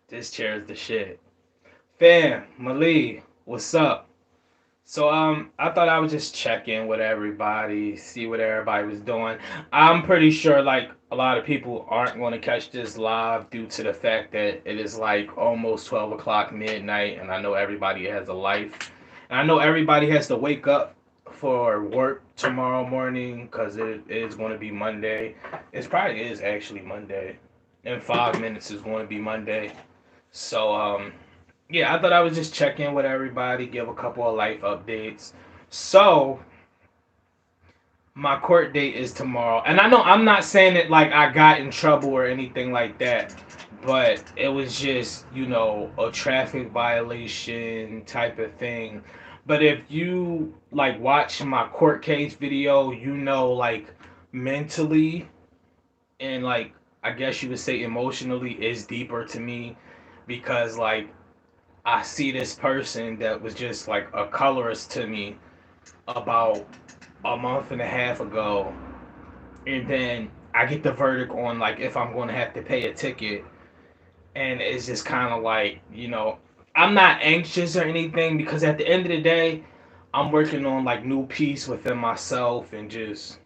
This chair is the shit. Fam, Mali, what's up? So I thought I would just check in with everybody, see what everybody was doing. I'm pretty sure like a lot of people aren't going to catch this live due to the fact that it is like almost 12 o'clock midnight, and I know everybody has a life, and I know everybody has to wake up for work tomorrow morning because it is going to be Monday. It probably is actually Monday. In 5 minutes is going to be Monday. So yeah, I thought I would just check in with everybody, give a couple of life updates. So my court date is tomorrow, and I know I'm not saying it like I got in trouble or anything like that, but it was just a traffic violation type of thing. But if you like watch my court case video, like mentally and like I guess you would say emotionally is deeper to me because like I see this person that was just like a colorist to me about a month and a half ago, and then I get the verdict on like if I'm going to have to pay a ticket, and it's just kind of like I'm not anxious or anything because at the end of the day, I'm working on like new peace within myself and just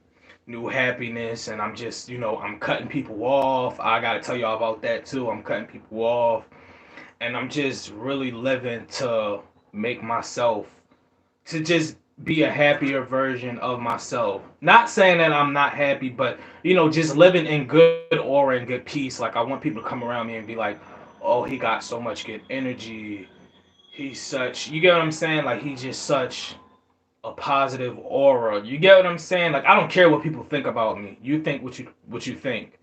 new happiness, and I'm just I'm cutting people off. I gotta tell y'all about that too. I'm cutting people off, and I'm just really living to make myself to just be a happier version of myself. Not saying that I'm not happy, but just living in good aura and good peace. Like I want people to come around me and be like, "Oh, he got so much good energy. He's such." You get what I'm saying? Like he's just such a positive aura. You get what I'm saying? Like I don't care what people think about me. You think what you think.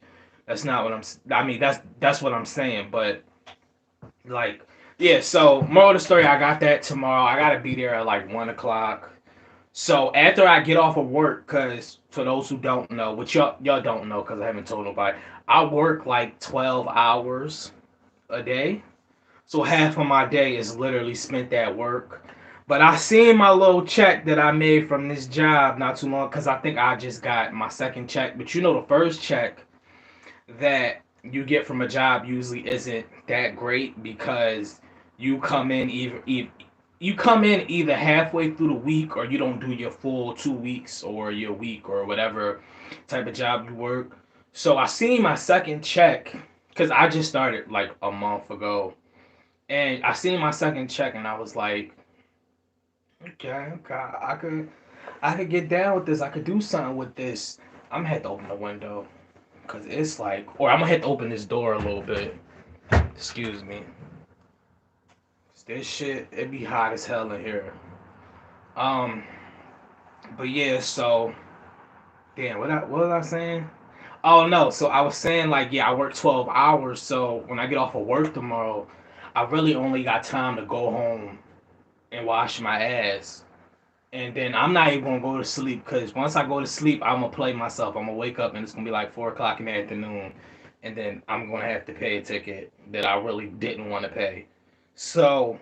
That's not what I'm. I mean, that's what I'm saying. But like, yeah. So moral of the story, I got that tomorrow. I gotta be there at like 1 o'clock. So after I get off of work, cause for those who don't know, which y'all don't know, cause I haven't told nobody, I work like 12 hours a day. So half of my day is literally spent at work. But I seen my little check that I made from this job not too long, cause I think I just got my second check. But the first check that you get from a job usually isn't that great because you come in either halfway through the week or you don't do your full 2 weeks or your week or whatever type of job you work. So I seen my second check because I just started like a month ago, and I seen my second check and I was like, okay, I could get down with this. I could do something with this. I'm gonna have to open the window. Cause it's like, or I'm gonna have to open this door a little bit. Excuse me. This shit, it be hot as hell in here. Um, but yeah, so damn, what was I saying? Oh no, so I was saying like, yeah, I work 12 hours. So when I get off of work tomorrow, I really only got time to go home and wash my ass. And then I'm not even gonna go to sleep because once I go to sleep, I'm gonna play myself. I'm gonna wake up and it's gonna be like 4 o'clock in the afternoon, and then I'm gonna have to pay a ticket that I really didn't want to pay. So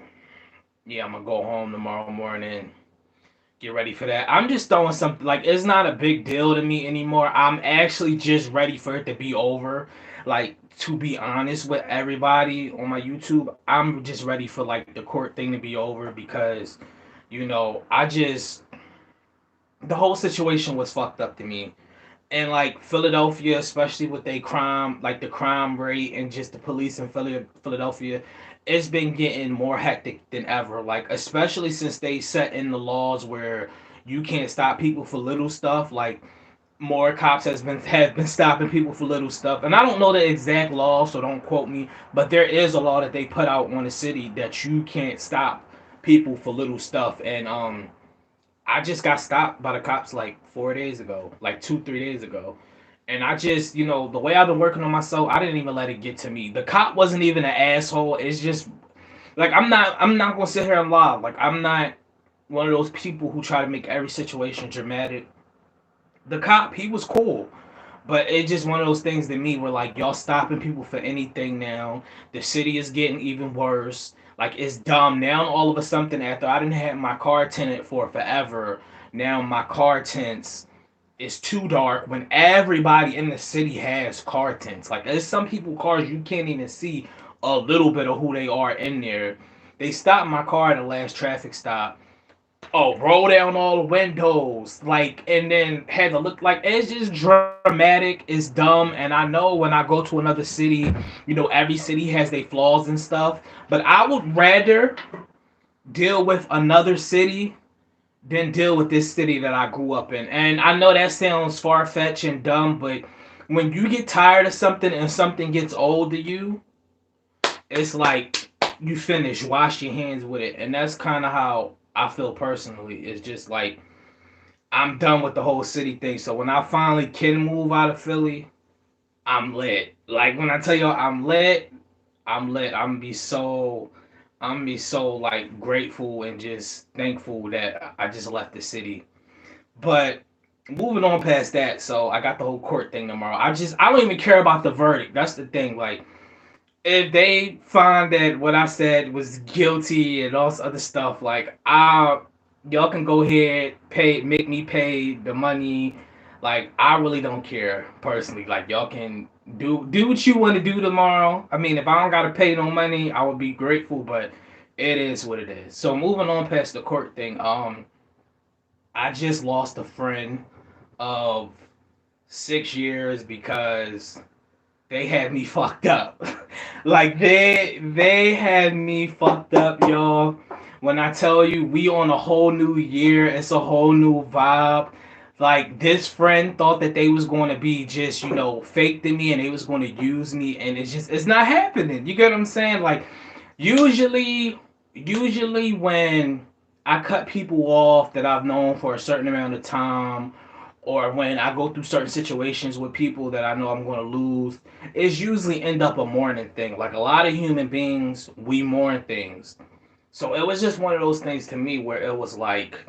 yeah, I'm gonna go home tomorrow morning, get ready for that. I'm just throwing something like it's not a big deal to me anymore. I'm actually just ready for it to be over. Like to be honest with everybody on my YouTube, I'm just ready for like the court thing to be over because I just the whole situation was fucked up to me. And like Philadelphia, especially with their crime, like the crime rate and just the police in Philadelphia, it's been getting more hectic than ever. Like especially since they set in the laws where you can't stop people for little stuff. Like more cops have been stopping people for little stuff. And I don't know the exact law, so don't quote me. But there is a law that they put out on the city that you can't stop people for little stuff. And I just got stopped by the cops like 4 days ago, like 2, 3 days ago. And I just, the way I've been working on myself, I didn't even let it get to me. The cop wasn't even an asshole. It's just like I'm not gonna sit here and lie. Like I'm not one of those people who try to make every situation dramatic. The cop, he was cool. But it's just one of those things to me where like y'all stopping people for anything now. The city is getting even worse. Like it's dumb. Now all of a sudden after I didn't have my car tinted for forever, now my car tints is too dark when everybody in the city has car tints. Like there's some people cars you can't even see a little bit of who they are in there. They stopped my car at the last traffic stop. Oh, roll down all the windows, like, and then had to look like it's just dramatic. It's dumb, and I know when I go to another city, every city has their flaws and stuff. But I would rather deal with another city than deal with this city that I grew up in. And I know that sounds far fetched and dumb, but when you get tired of something and something gets old to you, it's like you finish, wash your hands with it. And that's kind of how I feel personally. It's just like I'm done with the whole city thing. So when I finally can move out of Philly, I'm lit. Like when I tell you I'm lit, I'm lit. I'm gonna be so like grateful and just thankful that I just left the city. But moving on past that, so I got the whole court thing tomorrow. I don't even care about the verdict. That's the thing. Like if they find that what I said was guilty and all this other stuff, like y'all can go ahead, make me pay the money. Like I really don't care personally. Like y'all can do what you want to do tomorrow. I mean, if I don't gotta pay no money, I would be grateful. But it is what it is. So moving on past the court thing, I just lost a friend of 6 years because they had me fucked up. Like they had me fucked up, y'all. When I tell you we on a whole new year, it's a whole new vibe. Like this friend thought that they was going to be just fake to me and they was going to use me, and it's not happening. You get what I'm saying? Like usually when I cut people off that I've known for a certain amount of time, or when I go through certain situations with people that I know I'm going to lose, it's usually end up a mourning thing. Like a lot of human beings, we mourn things. So it was just one of those things to me where it was like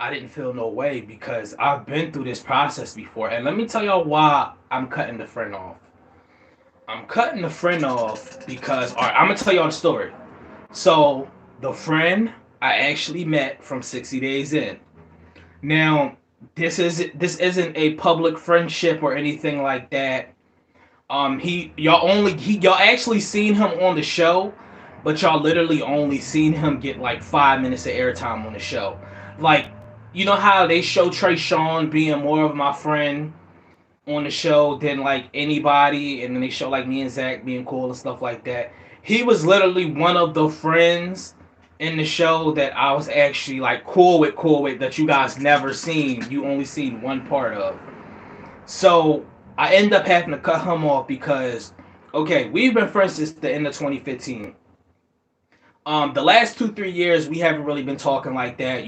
I didn't feel no way because I've been through this process before. And let me tell y'all why I'm cutting the friend off. I'm cutting the friend off because, all right, I'm gonna tell y'all the story. So the friend I actually met from 60 Days In. Now, this isn't a public friendship or anything like that. Y'all actually seen him on the show, but y'all literally only seen him get like 5 minutes of airtime on the show. Like, you know how they show Trey Sean being more of my friend on the show than like anybody, and then they show like me and Zach being cool and stuff like that. He was literally one of the friends in the show that I was actually like cool with that you guys never seen. You only seen one part of. So I end up having to cut him off because okay, we've been friends since the end of 2015. The last 2 3 years we haven't really been talking like that.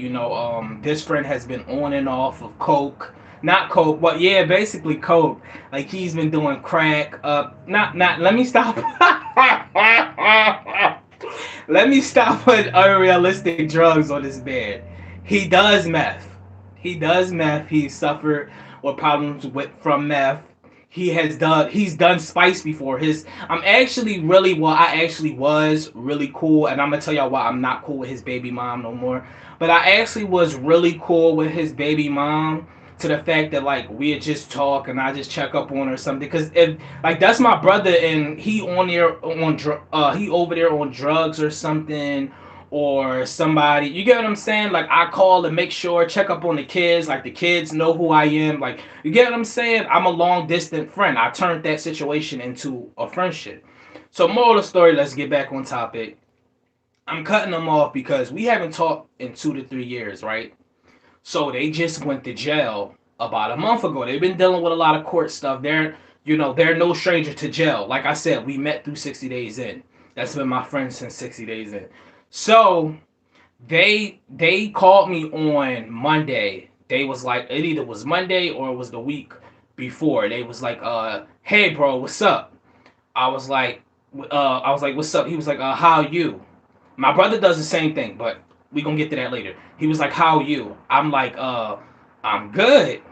This friend has been on and off of coke, not coke, but yeah, basically coke. Like he's been doing crack. Not. Let me stop. Let me stop with unrealistic drugs on this man. He does meth. He does meth. He suffered with problems with from meth. He's done spice before. I'm actually really well I actually was really cool, and I'm gonna tell y'all why I'm not cool with his baby mom no more. But I actually was really cool with his baby mom to the fact that like we had just talk and I just check up on her or something, because if like that's my brother and he over there on drugs or something, or somebody, you get what I'm saying? Like I call to make sure, check up on the kids, like the kids know who I am. Like you get what I'm saying? I'm a long distant friend. I turned that situation into a friendship. So moral of the story, let's get back on topic. I'm cutting them off because we haven't talked in 2 to 3 years, right? So they just went to jail about a month ago. They've been dealing with a lot of court stuff. They're no stranger to jail. Like I said, we met through 60 Days In. That's been my friend since 60 Days In. So they called me on Monday. They was like, it either was Monday or it was the week before. They was like, hey bro, what's up? I was like, what's up? He was like, how are you? My brother does the same thing, but we gonna get to that later. He was like, how are you? I'm like, I'm good.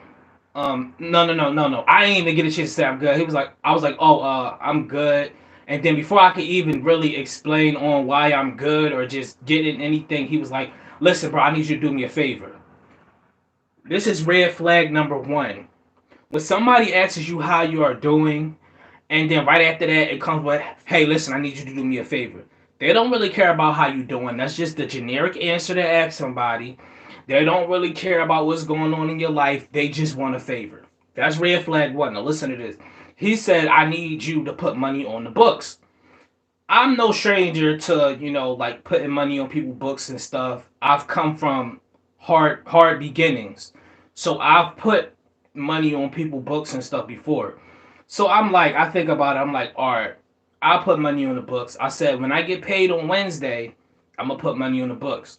No. I didn't even get a chance to say I'm good. I was like, oh, I'm good. And then before I could even really explain on why I'm good or just get in anything, he was like, listen, bro, I need you to do me a favor. This is red flag number one. When somebody asks you how you are doing And then right after that, it comes with, hey, listen, I need you to do me a favor. They don't really care about how you doing. That's just the generic answer to ask somebody. They don't really care about what's going on in your life. They just want a favor. That's red flag one. Now listen to this. He said, I need you to put money on the books. I'm no stranger to, like putting money on people's books and stuff. I've come from hard beginnings. So I've put money on people's books and stuff before. So I'm like, I think about it, I'm like, all right, I'll put money on the books. I said, when I get paid on Wednesday, I'm gonna put money on the books.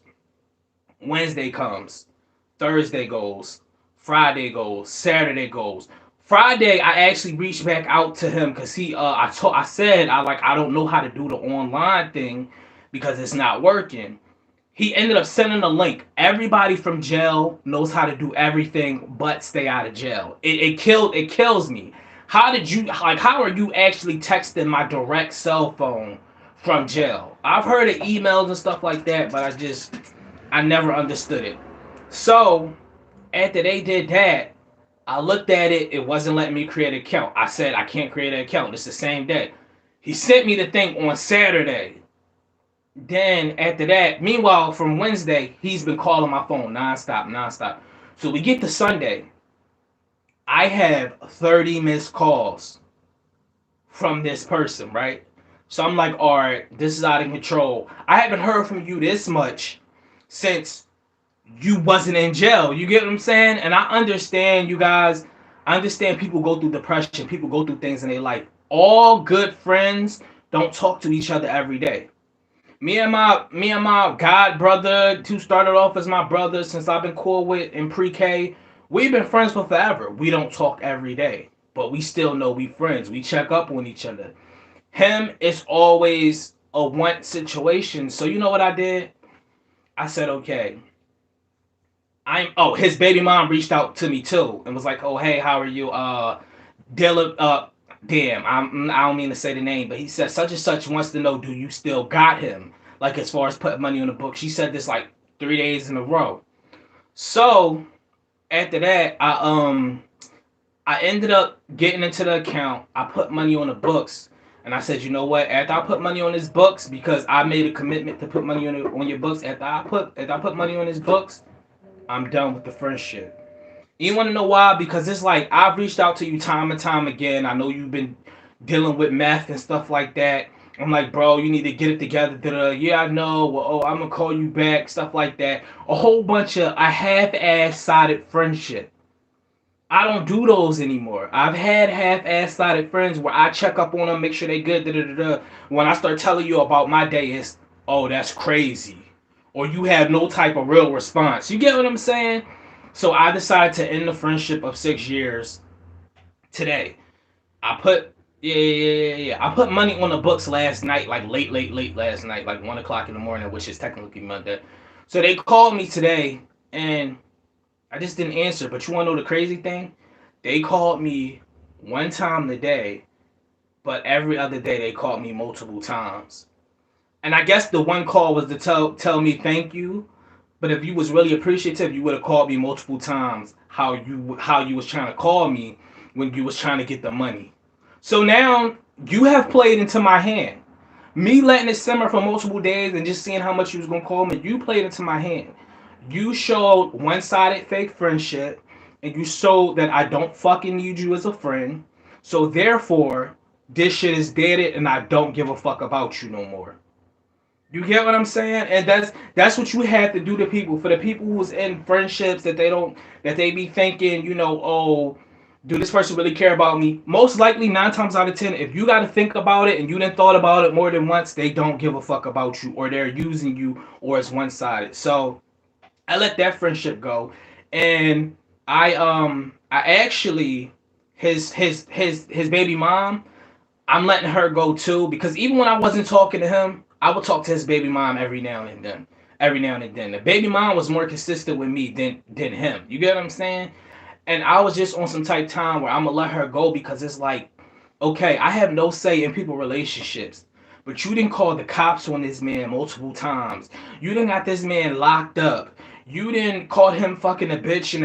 Wednesday comes, Thursday goes, Friday goes, Saturday goes. Friday, I actually reached back out to him because I said I don't know how to do the online thing because it's not working. He ended up sending a link. Everybody from jail knows how to do everything but stay out of jail. It kills me. How are you actually texting my direct cell phone from jail? I've heard of emails and stuff like that, but I never understood it. So after they did that, I looked at it. It wasn't letting me create an account. I said I can't create an account. It's the same day. He sent me the thing on Saturday. Then after that, meanwhile from Wednesday, he's been calling my phone nonstop, nonstop. So we get to Sunday. I have 30 missed calls from this person, right? So I'm like, all right, this is out of control. I haven't heard from you this much since you wasn't in jail. You get what I'm saying? And I understand you guys. I understand people go through depression. People go through things in their life. All good friends don't talk to each other every day. Me and my god brother, who started off as my brother since I've been cool with in pre-K, we've been friends for forever. We don't talk every day, but we still know we friends. We check up on each other. Him, it's always a want situation. So you know what I did? I said, okay, his baby mom reached out to me too and was like, oh hey, how are you? Dylan, damn, I don't mean to say the name, but he said such and such wants to know, do you still got him? Like as far as putting money on the book. She said this like 3 days in a row. So after that, I ended up getting into the account. I put money on the books. And I said, you know what? After I put money on his books, because I made a commitment to put money on your books. After I put money on his books, I'm done with the friendship. You want to know why? Because it's like I've reached out to you time and time again. I know you've been dealing with meth and stuff like that. I'm like, bro, you need to get it together. Da-da. Yeah, I know. Well, oh, I'm gonna call you back. Stuff like that. A whole bunch of a half-ass sided friendship. I don't do those anymore. I've had half-ass sided friends where I check up on them, make sure they good. Da, da, da, da. When I start telling you about my day, it's, oh, that's crazy, or you have no type of real response. You get what I'm saying? So I decided to end the friendship of 6 years today. I put yeah. I put money on the books last night, like late last night, like 1 o'clock in the morning, which is technically Monday. So they called me today, and I just didn't answer. But you want to know the crazy thing? They called me one time today, but every other day they called me multiple times. And I guess the one call was to tell me thank you. But if you was really appreciative, you would have called me multiple times. How you was trying to call me when you was trying to get the money. So now you have played into my hand. Me letting it simmer for multiple days and just seeing how much you was gonna call me, you played into my hand. You showed one-sided fake friendship, and you showed that I don't fucking need you as a friend. So therefore, this shit is dead, and I don't give a fuck about you no more. You get what I'm saying? And that's what you have to do to people. For the people who's in friendships that they be thinking, oh, do this person really care about me? Most likely, 9 times out of 10, if you got to think about it and you didn't thought about it more than once, they don't give a fuck about you, or they're using you, or it's one sided. So I let that friendship go, and I actually his baby mom, I'm letting her go too, because even when I wasn't talking to him, I would talk to his baby mom every now and then. Every now and then. The baby mom was more consistent with me than him. You get what I'm saying? And I was just on some type time where I'm gonna let her go, because it's like, okay, I have no say in people relationships. But you didn't call the cops on this man multiple times. You didn't got this man locked up. You didn't call him fucking a bitch in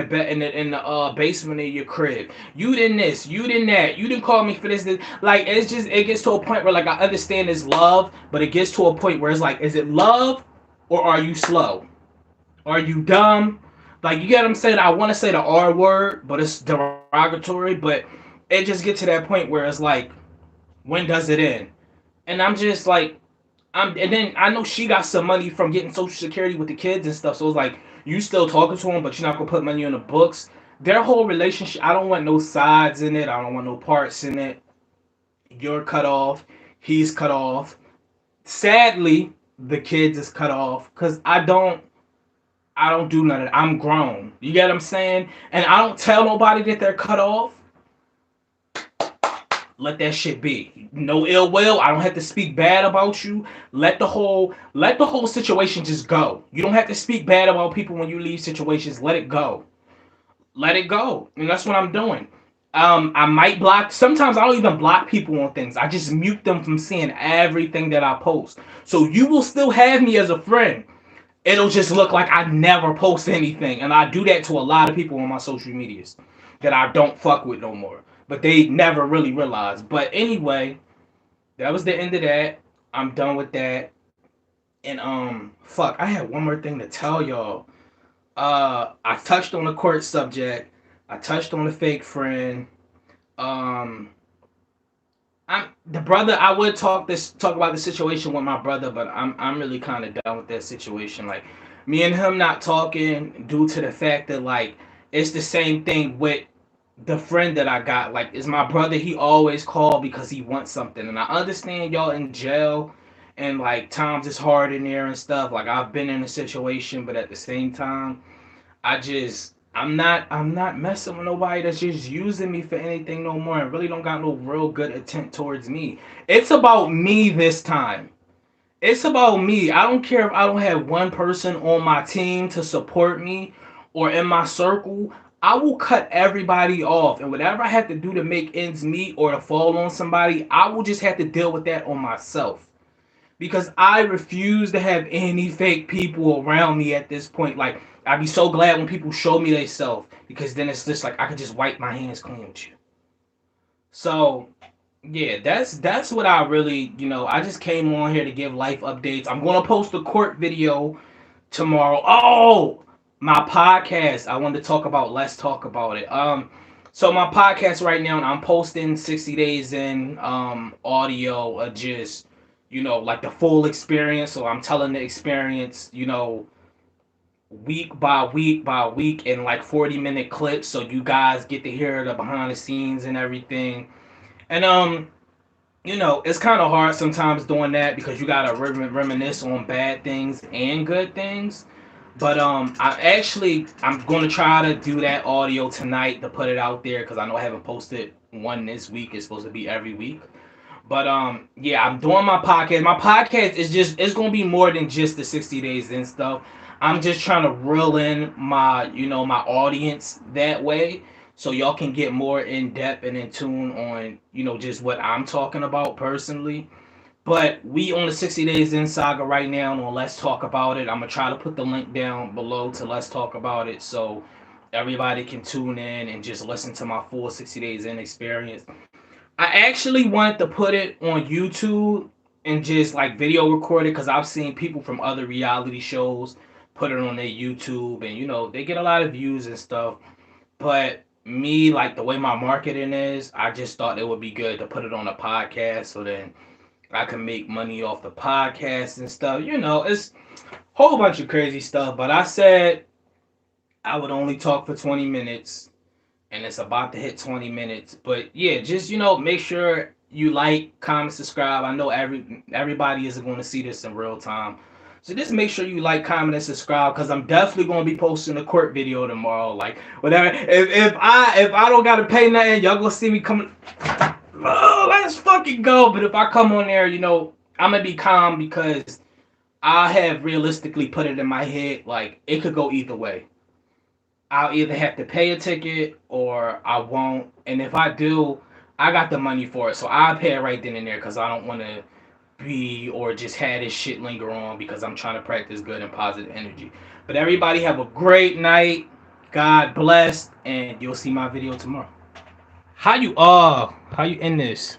the basement of your crib. You didn't this. You didn't that. You didn't call me for this. Like it's just it gets to a point where like I understand it's love, but it gets to a point where it's like, is it love or are you slow? Are you dumb? Like you get what I'm saying? I want to say the R word, but it's derogatory. But it just gets to that point where it's like, when does it end? And I'm just like, and then I know she got some money from getting Social Security with the kids and stuff. So it's like you still talking to him, but you're not gonna put money on the books. Their whole relationship, I don't want no sides in it. I don't want no parts in it. You're cut off. He's cut off. Sadly, the kids is cut off because I don't do none of that. I'm grown. You get what I'm saying? And I don't tell nobody that they're cut off. Let that shit be. No ill will. I don't have to speak bad about you. Let the whole situation just go. You don't have to speak bad about people when you leave situations. Let it go. Let it go. And that's what I'm doing. I might block. Sometimes I don't even block people on things. I just mute them from seeing everything that I post. So you will still have me as a friend. It'll just look like I never post anything. And I do that to a lot of people on my social medias that I don't fuck with no more. But they never really realize. But anyway, that was the end of that. I'm done with that. And fuck, I had one more thing to tell y'all. I touched on the court subject. I touched on the fake friend. Um I'm the brother. I would talk about the situation with my brother, but I'm really kind of done with that situation. Like me and him not talking due to the fact that like it's the same thing with the friend that I got. Like is my brother. He always call because he wants something, and I understand y'all in jail, and like times it's hard in there and stuff. Like I've been in a situation, but at the same time, I'm not messing with nobody that's just using me for anything no more and really don't got no real good intent towards me. It's about me this time. It's about me. I don't care if I don't have one person on my team to support me or in my circle. I will cut everybody off and whatever I have to do to make ends meet or to fall on somebody, I will just have to deal with that on myself because I refuse to have any fake people around me at this point. Like I'd be so glad when people show me they self because then it's just like I could just wipe my hands clean with you. So yeah, that's what I really I just came on here to give life updates. I'm gonna post a court video tomorrow. Oh, my podcast. I wanted to talk about. Let's talk about it. So my podcast right now, I'm posting 60 days in audio, just like the full experience. So I'm telling the experience, week by week by week in like 40-minute clips, so you guys get to hear the behind the scenes and everything. And it's kind of hard sometimes doing that because you gotta reminisce on bad things and good things. But I'm gonna try to do that audio tonight to put it out there because I know I haven't posted one this week. It's supposed to be every week. But yeah, I'm doing my podcast. My podcast is just it's gonna be more than just the 60 days and stuff. I'm just trying to reel in my my audience that way, so y'all can get more in depth and in tune on just what I'm talking about personally. But we on the 60 Days in Saga right now on Let's Talk About It. I'm gonna try to put the link down below to Let's Talk About It so everybody can tune in and just listen to my full 60 Days in experience. I actually wanted to put it on YouTube and just like video record it because I've seen people from other reality shows put it on their YouTube and they get a lot of views and stuff. But me, like the way my marketing is, I just thought it would be good to put it on a podcast so then I can make money off the podcast and stuff. It's a whole bunch of crazy stuff. But I said I would only talk for 20 minutes and it's about to hit 20 minutes. But yeah, just make sure you like, comment, subscribe. I know everybody isn't going to see this in real time. So just make sure you like, comment, and subscribe because I'm definitely going to be posting a court video tomorrow. Like whatever. If I don't gotta pay nothing, y'all gonna see me coming. Oh, let's fucking go. But if I come on there, I'm gonna be calm because I have realistically put it in my head like it could go either way. I'll either have to pay a ticket or I won't. And if I do, I got the money for it. So I'll pay it right then and there because I don't want to. be or just have this shit linger on because I'm trying to practice good and positive energy. But everybody have a great night. God bless, and you'll see my video tomorrow. How you end this?